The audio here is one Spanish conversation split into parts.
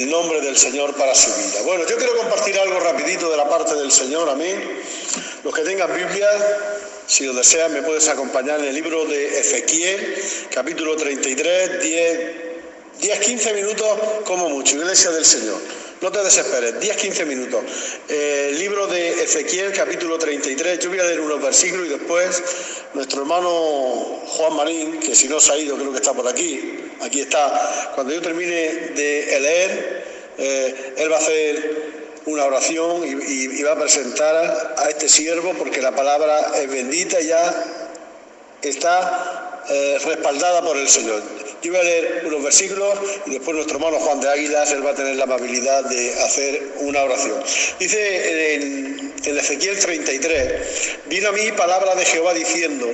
el nombre del Señor para su vida. Bueno, yo quiero compartir algo rapidito de la parte del Señor, amén. Los que tengan Biblia, si lo desean, me puedes acompañar en el libro de Ezequiel, capítulo 33, 10-15 minutos como mucho, Iglesia del Señor. No te desesperes, 10-15 minutos. Libro de Ezequiel, capítulo 33, yo voy a leer unos versículos y después nuestro hermano Juan Marín, que si no se ha ido, creo que está por aquí está. Cuando yo termine de leer, él va a hacer una oración y va a presentar a este siervo, porque la palabra es bendita y ya está respaldada por el Señor. Yo voy a leer unos versículos y después nuestro hermano Juan de Águilas, él va a tener la amabilidad de hacer una oración. Dice en Ezequiel 33, vino a mí palabra de Jehová diciendo,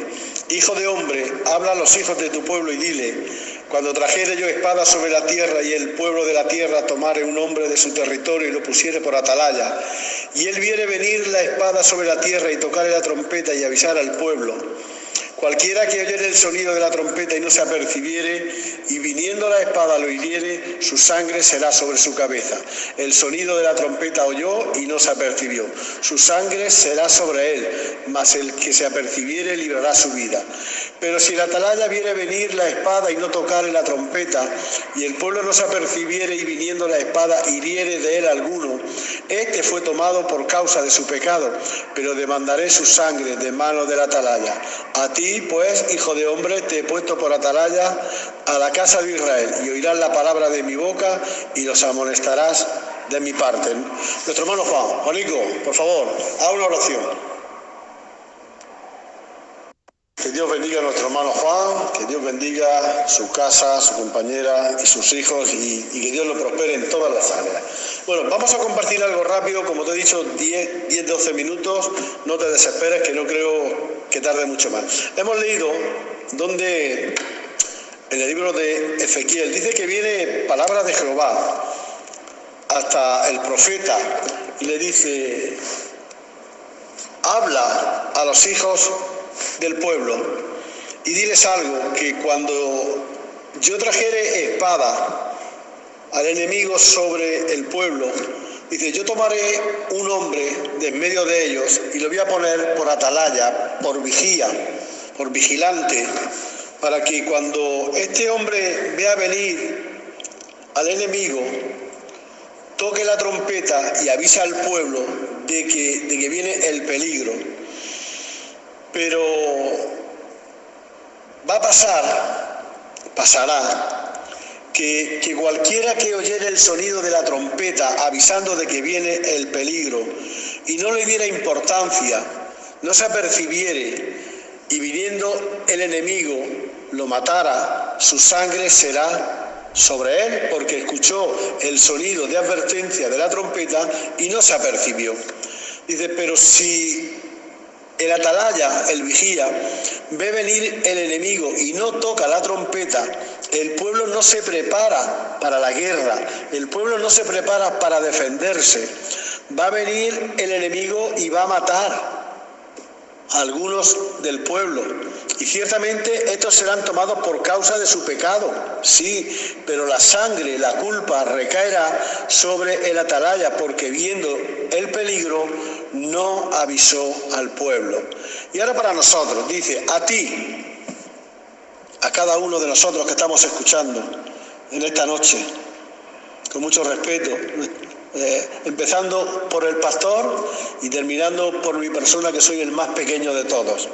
hijo de hombre, habla a los hijos de tu pueblo y dile, cuando trajere yo espada sobre la tierra y el pueblo de la tierra tomare un hombre de su territorio y lo pusiere por atalaya, y él viere venir la espada sobre la tierra y tocare la trompeta y avisar al pueblo, cualquiera que oyere el sonido de la trompeta y no se apercibiere, y viniendo la espada lo hiriere, su sangre será sobre su cabeza. El sonido de la trompeta oyó y no se apercibió. Su sangre será sobre él, mas el que se apercibiere librará su vida. Pero si la atalaya viere venir la espada y no tocare la trompeta, y el pueblo no se apercibiere y viniendo la espada hiriere de él alguno, este fue tomado por causa de su pecado, pero demandaré su sangre de mano de la atalaya. A ti, pues, hijo de hombre, te he puesto por atalaya a la casa de Israel, y oirás la palabra de mi boca y los amonestarás de mi parte. Nuestro hermano Juanico, por favor, haga una oración. Que Dios bendiga a nuestro hermano Juan, que Dios bendiga su casa, su compañera y sus hijos, y que Dios lo prospere en todas las áreas. Bueno, vamos a compartir algo rápido, como te he dicho, 10-12 minutos, no te desesperes, que no creo que tarde mucho más. Hemos leído donde en el libro de Ezequiel dice que viene palabra de Jehová hasta el profeta y le dice, habla a los hijos del pueblo y diles algo, que cuando yo trajere espada al enemigo sobre el pueblo, dice, yo tomaré un hombre de en medio de ellos y lo voy a poner por atalaya, por vigía, por vigilante, para que cuando este hombre vea venir al enemigo, toque la trompeta y avise al pueblo de que viene el peligro. Pero va a pasará, que cualquiera que oyere el sonido de la trompeta avisando de que viene el peligro y no le diera importancia, no se apercibiere y viniendo el enemigo lo matara, su sangre será sobre él, porque escuchó el sonido de advertencia de la trompeta y no se apercibió. Dice, pero si el atalaya, el vigía, ve venir el enemigo y no toca la trompeta, el pueblo no se prepara para la guerra, el pueblo no se prepara para defenderse. Va a venir el enemigo y va a matar a algunos del pueblo. Y ciertamente estos serán tomados por causa de su pecado, sí, pero la sangre, la culpa recaerá sobre el atalaya, porque viendo el peligro no avisó al pueblo. Y ahora para nosotros, dice, a ti, a cada uno de nosotros que estamos escuchando en esta noche, con mucho respeto, empezando por el pastor y terminando por mi persona, que soy el más pequeño de todos.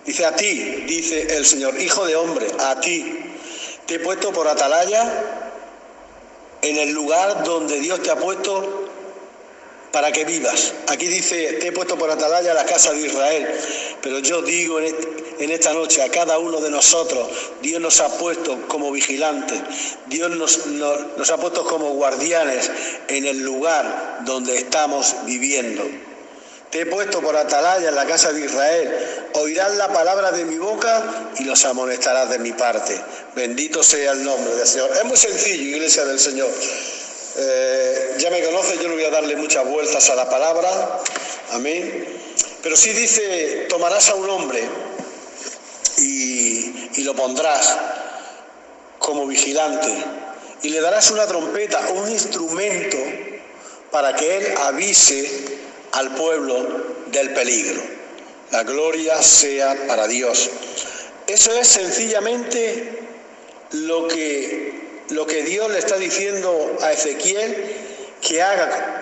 Dice, a ti, dice el Señor, hijo de hombre, a ti te he puesto por atalaya en el lugar donde Dios te ha puesto para que vivas. Aquí dice, te he puesto por atalaya a la casa de Israel, pero yo digo en esta noche a cada uno de nosotros, Dios nos ha puesto como vigilantes, Dios nos ha puesto como guardianes en el lugar donde estamos viviendo. Te he puesto por atalaya en la casa de Israel, oirás la palabra de mi boca y los amonestarás de mi parte. Bendito sea el nombre del Señor. Es muy sencillo, Iglesia del Señor. Ya me conoce, yo no voy a darle muchas vueltas a la palabra, amén. Pero sí dice, tomarás a un hombre y lo pondrás como vigilante y le darás una trompeta, un instrumento para que él avise al pueblo del peligro. La gloria sea para Dios. Eso es sencillamente lo que Dios le está diciendo a Ezequiel que haga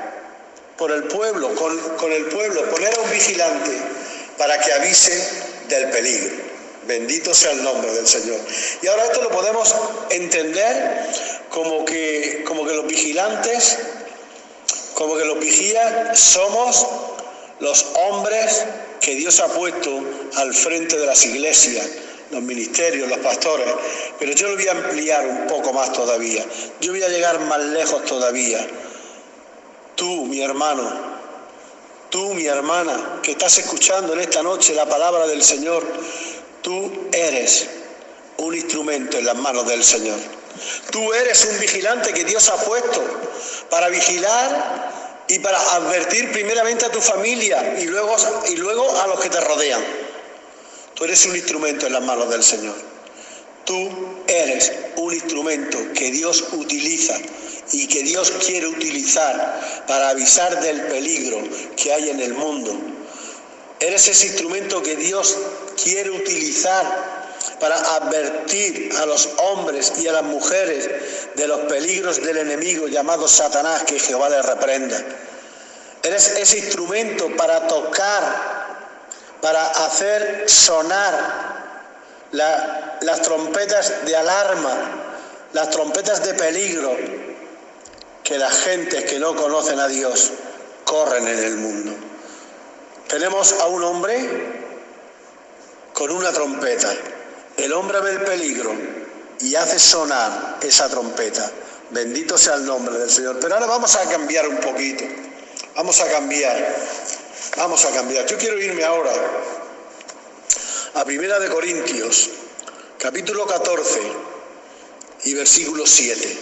por el pueblo, con el pueblo, poner a un vigilante para que avise del peligro. Bendito sea el nombre del Señor. Y ahora esto lo podemos entender como que los vigilantes, como que los vigías somos los hombres que Dios ha puesto al frente de las iglesias, los ministerios, los pastores. Pero yo lo voy a ampliar un poco más todavía. Yo voy a llegar más lejos todavía. Tú, mi hermano, tú, mi hermana, que estás escuchando en esta noche la palabra del Señor, tú eres un instrumento en las manos del Señor. Tú eres un vigilante que Dios ha puesto para vigilar y para advertir primeramente a tu familia y luego a los que te rodean. Tú eres un instrumento en las manos del Señor. Tú eres un instrumento que Dios utiliza y que Dios quiere utilizar para avisar del peligro que hay en el mundo. Eres ese instrumento que Dios quiere utilizar para advertir a los hombres y a las mujeres de los peligros del enemigo llamado Satanás, que Jehová le reprenda. Eres ese instrumento para tocar, para hacer sonar las trompetas de alarma, las trompetas de peligro, que las gentes que no conocen a Dios corren en el mundo. Tenemos a un hombre con una trompeta. El hombre ve el peligro y hace sonar esa trompeta. Bendito sea el nombre del Señor. Pero ahora vamos a cambiar un poquito. Vamos a cambiar. Yo quiero irme ahora a 1 Corintios, capítulo 14 y versículo 7.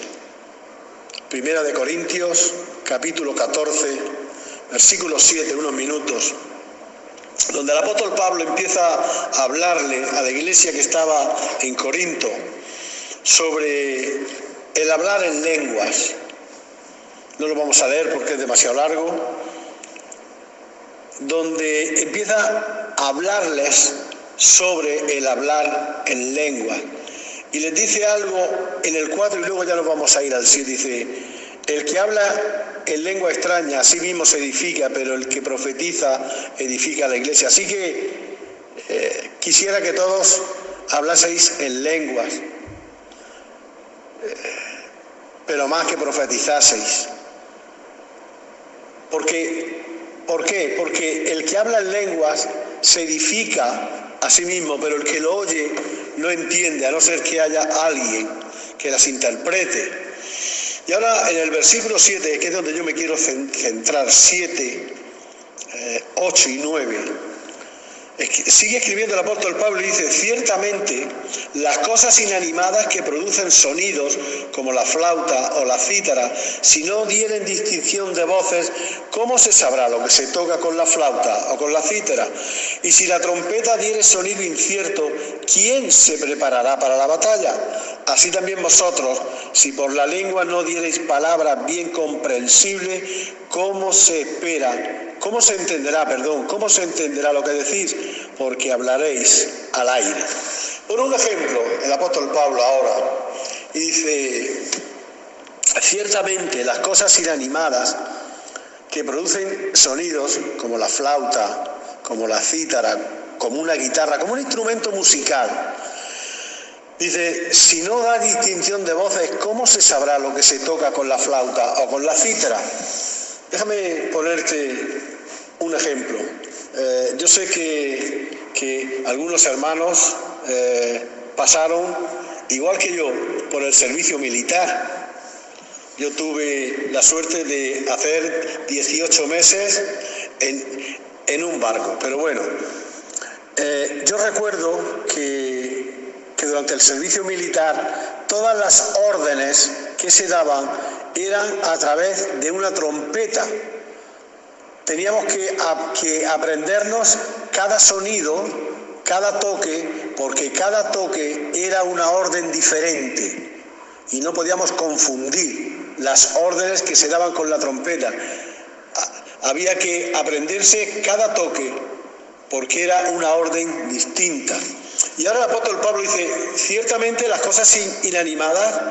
1 Corintios, capítulo 14, versículo 7, unos minutos, donde el apóstol Pablo empieza a hablarle a la iglesia que estaba en Corinto sobre el hablar en lenguas. No lo vamos a leer porque es demasiado largo, donde empieza a hablarles sobre el hablar en lenguas. Y les dice algo en el 4 y luego ya nos vamos a ir al 7. Dice: el que habla en lengua extraña a sí mismo se edifica, pero el que profetiza edifica a la iglesia. Así que quisiera que todos hablaseis en lenguas, pero más que profetizaseis. ¿Por qué? Porque el que habla en lenguas se edifica a sí mismo, pero el que lo oye no entiende, a no ser que haya alguien que las interprete. Y ahora en el versículo 7, que es donde yo me quiero centrar, 7, 8 y 9, sigue escribiendo el apóstol Pablo y dice: ciertamente las cosas inanimadas que producen sonidos como la flauta o la cítara, si no dieren distinción de voces, ¿cómo se sabrá lo que se toca con la flauta o con la cítara? Y si la trompeta diere sonido incierto, ¿quién se preparará para la batalla? Así también vosotros, si por la lengua no diereis palabras bien comprensibles, ¿cómo se entenderá lo que decís? Porque hablaréis al aire. Por un ejemplo, el apóstol Pablo ahora, y dice: ciertamente las cosas inanimadas que producen sonidos como la flauta, como la cítara, como una guitarra, como un instrumento musical. Dice: si no da distinción de voces, ¿cómo se sabrá lo que se toca con la flauta o con la cítara? Déjame ponerte un ejemplo. Yo sé que algunos hermanos pasaron, igual que yo, por el servicio militar. Yo tuve la suerte de hacer 18 meses en un barco. Pero bueno, yo recuerdo que durante el servicio militar todas las órdenes que se daban eran a través de una trompeta. Teníamos que aprendernos cada sonido, cada toque, porque cada toque era una orden diferente. y no podíamos confundir las órdenes que se daban con la trompeta. Había que aprenderse cada toque porque era una orden distinta. Y ahora el apóstol Pablo dice, ciertamente las cosas inanimadas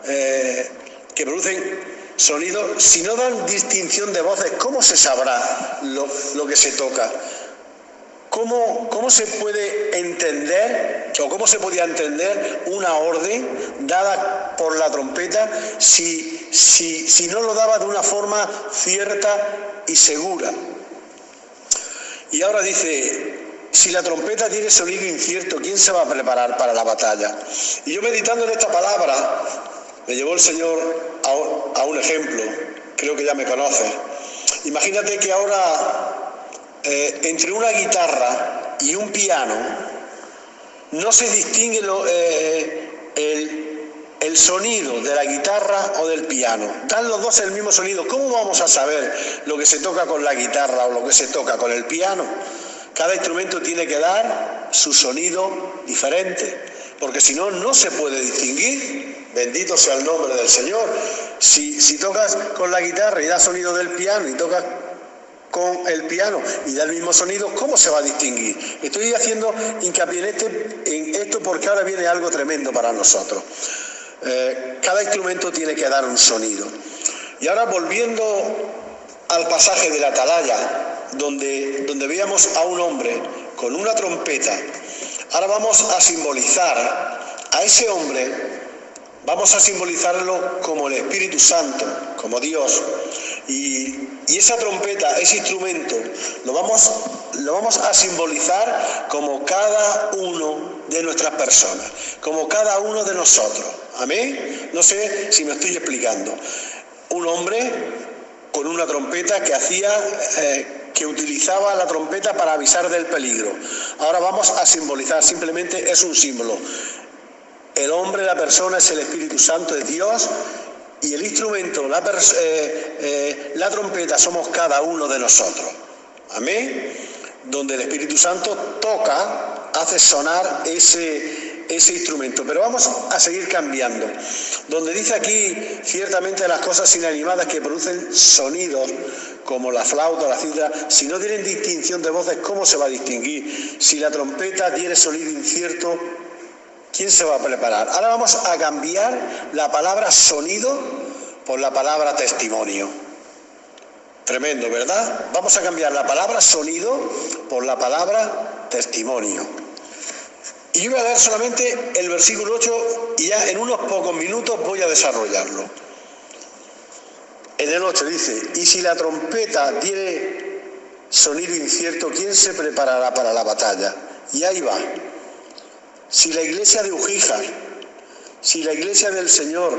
que producen sonido, si no dan distinción de voces, ¿cómo se sabrá lo que se toca? ¿Cómo se puede entender, o cómo se podía entender una orden dada por la trompeta si no lo daba de una forma cierta y segura? Y ahora dice, si la trompeta tiene sonido incierto, ¿quién se va a preparar para la batalla? Y yo meditando en esta palabra, me llevó el Señor a un ejemplo, creo que ya me conoces. Imagínate que ahora entre una guitarra y un piano no se distingue el sonido de la guitarra o del piano. Dan los dos el mismo sonido. ¿Cómo vamos a saber lo que se toca con la guitarra o lo que se toca con el piano? Cada instrumento tiene que dar su sonido diferente, porque si no, no se puede distinguir. Bendito sea el nombre del Señor. Si tocas con la guitarra y da sonido del piano y tocas con el piano y da el mismo sonido, ¿cómo se va a distinguir? Estoy haciendo hincapié en esto porque ahora viene algo tremendo para nosotros. Cada instrumento tiene que dar un sonido. Y ahora volviendo al pasaje de la atalaya, donde veíamos a un hombre con una trompeta, ahora vamos a simbolizar a ese hombre, vamos a simbolizarlo como el Espíritu Santo, como Dios. Y esa trompeta, ese instrumento, lo vamos a simbolizar como cada uno de nuestras personas, como cada uno de nosotros. ¿Amén? No sé si me estoy explicando. Un hombre con una trompeta que utilizaba la trompeta para avisar del peligro. Ahora vamos a simbolizar, simplemente es un símbolo. El hombre, la persona, es el Espíritu Santo, es Dios. Y el instrumento, la trompeta, somos cada uno de nosotros. Amén. Donde el Espíritu Santo toca, hace sonar ese instrumento. Pero vamos a seguir cambiando. Donde dice aquí, ciertamente las cosas inanimadas que producen sonidos, como la flauta, la cítara, si no tienen distinción de voces, ¿cómo se va a distinguir? Si la trompeta tiene sonido incierto, ¿quién se va a preparar? Ahora vamos a cambiar la palabra sonido por la palabra testimonio. Tremendo, ¿verdad? Vamos a cambiar la palabra sonido por la palabra testimonio. Y yo voy a leer solamente el versículo 8 y ya en unos pocos minutos voy a desarrollarlo. En el 8 dice, y si la trompeta tiene sonido incierto, ¿quién se preparará para la batalla? Y ahí va. Si la iglesia de Ujija, si la iglesia del Señor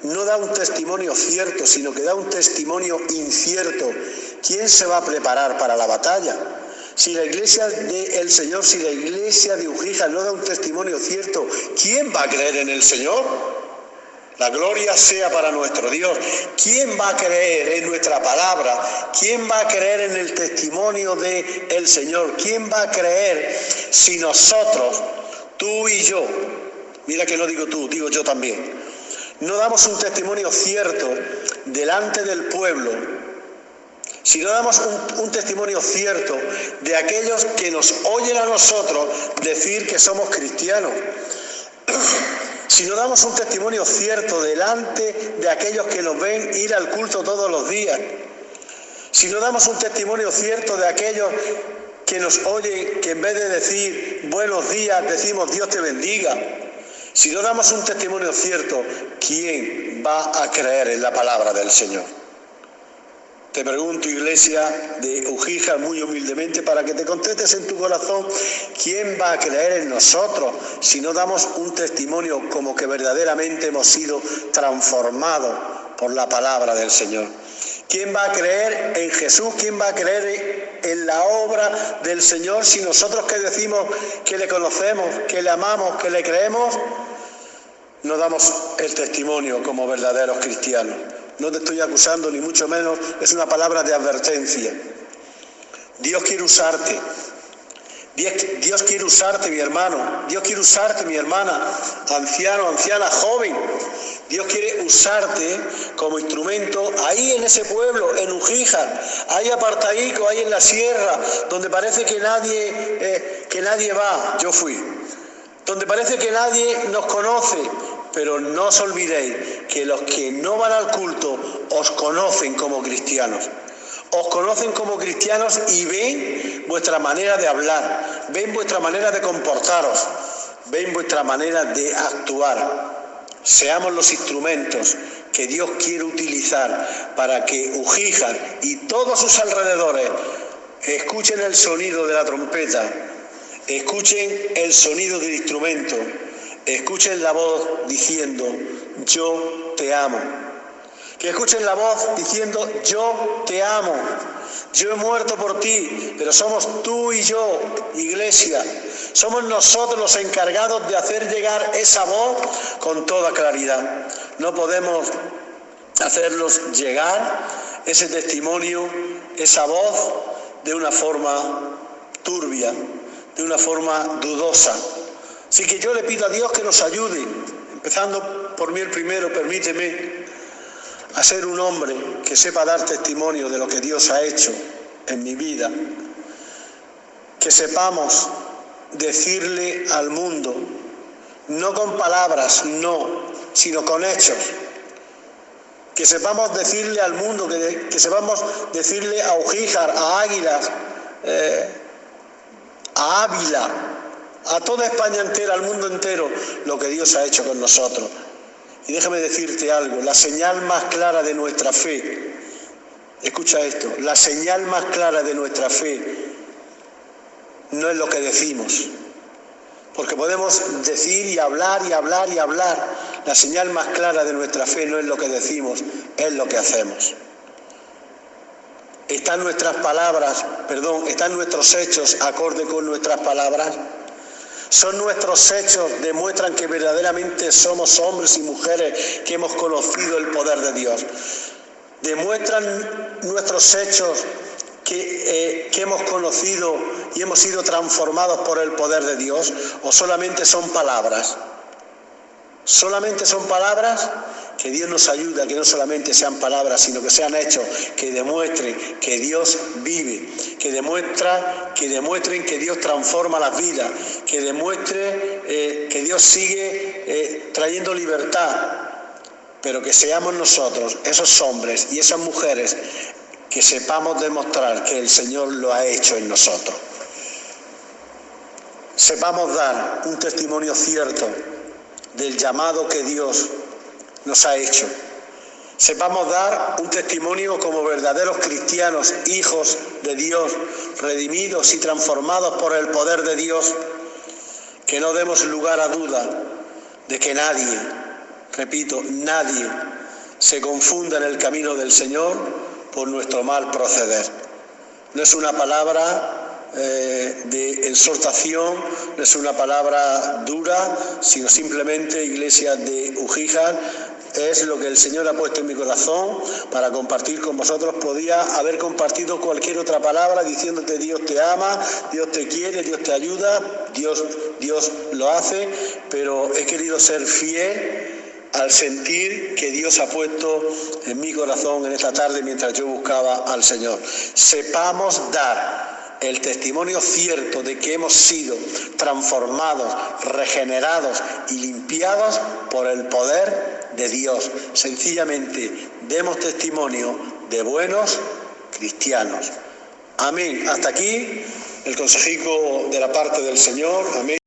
no da un testimonio cierto, sino que da un testimonio incierto, ¿quién se va a preparar para la batalla? Si la iglesia del Señor, si la iglesia de Ujija no da un testimonio cierto, ¿quién va a creer en el Señor? La gloria sea para nuestro Dios. ¿Quién va a creer en nuestra palabra? ¿Quién va a creer en el testimonio del Señor? ¿Quién va a creer si nosotros, tú y yo, mira que no digo tú, digo yo también, no damos un testimonio cierto delante del pueblo, si no damos un testimonio cierto de aquellos que nos oyen a nosotros decir que somos cristianos, si no damos un testimonio cierto delante de aquellos que nos ven ir al culto todos los días, si no damos un testimonio cierto de aquellos que nos oyen, que en vez de decir buenos días, decimos Dios te bendiga, si no damos un testimonio cierto, ¿quién va a creer en la palabra del Señor? Te pregunto, iglesia de Ujija, muy humildemente, para que te contestes en tu corazón, ¿quién va a creer en nosotros si no damos un testimonio como que verdaderamente hemos sido transformados por la palabra del Señor? ¿Quién va a creer en Jesús? ¿Quién va a creer en la obra del Señor si nosotros que decimos que le conocemos, que le amamos, que le creemos, no damos el testimonio como verdaderos cristianos? No te estoy acusando, ni mucho menos, es una palabra de advertencia. Dios quiere usarte. Dios quiere usarte, mi hermano. Dios quiere usarte, mi hermana, anciano, anciana, joven. Dios quiere usarte como instrumento ahí en ese pueblo, en Ujíjar, ahí apartadico, ahí en la sierra, donde parece que nadie va. Yo fui. Donde parece que nadie nos conoce, pero no os olvidéis que los que no van al culto os conocen como cristianos. Os conocen como cristianos y ven vuestra manera de hablar, ven vuestra manera de comportaros, ven vuestra manera de actuar. Seamos los instrumentos que Dios quiere utilizar para que Ujíjar y todos sus alrededores escuchen el sonido de la trompeta, escuchen el sonido del instrumento, escuchen la voz diciendo, yo te amo. Que escuchen la voz diciendo, yo te amo, yo he muerto por ti, pero somos tú y yo, iglesia. Somos nosotros los encargados de hacer llegar esa voz con toda claridad. No podemos hacerlos llegar ese testimonio, esa voz, de una forma turbia, de una forma dudosa. Así que yo le pido a Dios que nos ayude, empezando por mí el primero, permíteme, a ser un hombre que sepa dar testimonio de lo que Dios ha hecho en mi vida, que sepamos decirle al mundo, no con palabras, no, sino con hechos, que sepamos decirle al mundo, que sepamos decirle a Ujíjar, a Águilas, a Ávila, a toda España entera, al mundo entero, lo que Dios ha hecho con nosotros. Y déjame decirte algo, la señal más clara de nuestra fe, escucha esto, la señal más clara de nuestra fe no es lo que decimos, porque podemos decir y hablar y hablar y hablar, la señal más clara de nuestra fe no es lo que decimos, es lo que hacemos. ¿Están nuestras palabras, están nuestros hechos acorde con nuestras palabras? ¿Son nuestros hechos, demuestran que verdaderamente somos hombres y mujeres que hemos conocido el poder de Dios? ¿Demuestran nuestros hechos que hemos conocido y hemos sido transformados por el poder de Dios? ¿O solamente son palabras? ¿Solamente son palabras? Que Dios nos ayude a que no solamente sean palabras, sino que sean hechos que demuestren que Dios vive, que demuestren que Dios transforma las vidas, que demuestre que Dios sigue trayendo libertad, pero que seamos nosotros, esos hombres y esas mujeres, que sepamos demostrar que el Señor lo ha hecho en nosotros. Sepamos dar un testimonio cierto del llamado que Dios nos ha hecho. Sepamos dar un testimonio como verdaderos cristianos, hijos de Dios, redimidos y transformados por el poder de Dios. Que no demos lugar a duda de que nadie, repito, nadie se confunda en el camino del Señor por nuestro mal proceder. No es una palabra de exhortación, no es una palabra dura, sino simplemente, iglesia de Ujíjar, es lo que el Señor ha puesto en mi corazón para compartir con vosotros. Podía haber compartido cualquier otra palabra diciéndote Dios te ama, Dios te quiere, Dios te ayuda, Dios lo hace, pero he querido ser fiel al sentir que Dios ha puesto en mi corazón en esta tarde mientras yo buscaba al Señor. Sepamos dar el testimonio cierto de que hemos sido transformados, regenerados y limpiados por el poder de Dios. Sencillamente demos testimonio de buenos cristianos. Amén. Hasta aquí el consejico de la parte del Señor. Amén.